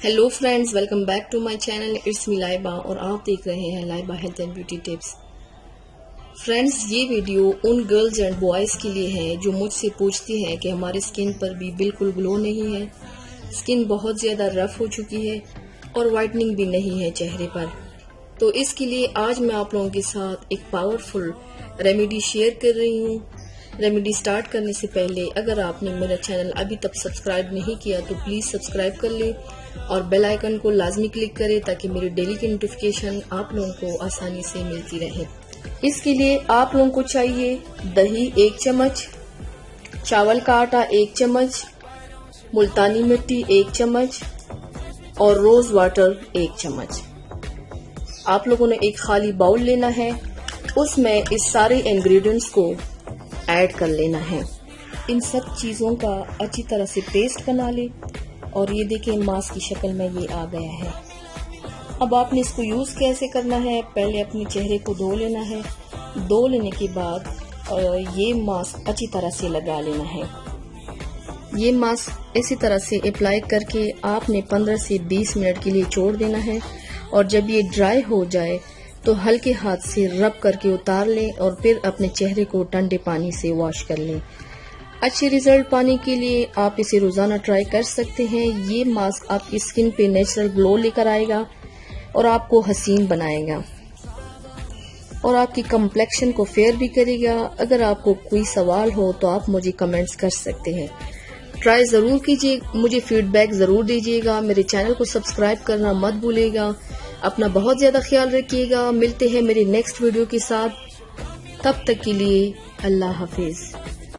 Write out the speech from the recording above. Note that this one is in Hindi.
Hello friends, welcome back to my channel. It's me Laiba और आप देख रहे हैं Laiba health and beauty tips. Friends, ये वीडियो उन गर्ल्स एंड बॉयज़ के लिए है जो मुझसे पूछती हैं कि हमारी स्किन पर भी बिल्कुल ग्लो नहीं है, स्किन बहुत ज़्यादा रफ हो चुकी है और वाइटनिंग भी नहीं है चेहरे पर। तो इसके लिए आज मैं आप लोगों के साथ एक पावरफुल रेमेडी शेयर कर रही हूँ। रेमेडी स्टार्ट करने से पहले अगर आपने मेरा चैनल अभी तक सब्सक्राइब नहीं किया तो प्लीज़ सब्सक्राइब कर लें और बेल आइकन को लाजमी क्लिक करें ताकि मेरी डेली की नोटिफिकेशन आप लोगों को आसानी से मिलती रहे। इसके लिए आप लोगों को चाहिए दही 1 चम्मच, चावल का आटा 1 चम्मच, मुल्तानी मिट्टी 1 चम्मच और रोज वाटर 1 चम्मच। आप लोगों ने एक खाली बाउल लेना है, उसमें इस सारे इंग्रेडिएंट्स को ऐड कर लेना है। इन सब चीज़ों का अच्छी तरह से पेस्ट बना ले और ये देखें मास्क की शक्ल में ये आ गया है। अब आपने इसको यूज़ कैसे करना है, पहले अपने चेहरे को धो लेना है। धो लेने के बाद ये मास्क अच्छी तरह से लगा लेना है। ये मास्क इसी तरह से अप्लाई करके आपने 15 से 20 मिनट के लिए छोड़ देना है और जब ये ड्राई हो जाए तो हल्के हाथ से रब करके उतार लें और फिर अपने चेहरे को ठंडे पानी से वॉश कर लें। अच्छे रिजल्ट पाने के लिए आप इसे रोजाना ट्राई कर सकते हैं। ये मास्क आपकी स्किन पे नेचुरल ग्लो लेकर आएगा और आपको हसीन बनाएगा और आपकी कम्प्लेक्शन को फेयर भी करेगा। अगर आपको कोई सवाल हो तो आप मुझे कमेंट्स कर सकते हैं। ट्राई ज़रूर कीजिए, मुझे फीडबैक ज़रूर दीजिएगा। मेरे चैनल को सब्सक्राइब करना मत भूलिएगा। अपना बहुत ज़्यादा ख्याल रखिएगा। मिलते हैं मेरे नेक्स्ट वीडियो के साथ, तब तक के लिए अल्लाह हाफिज़।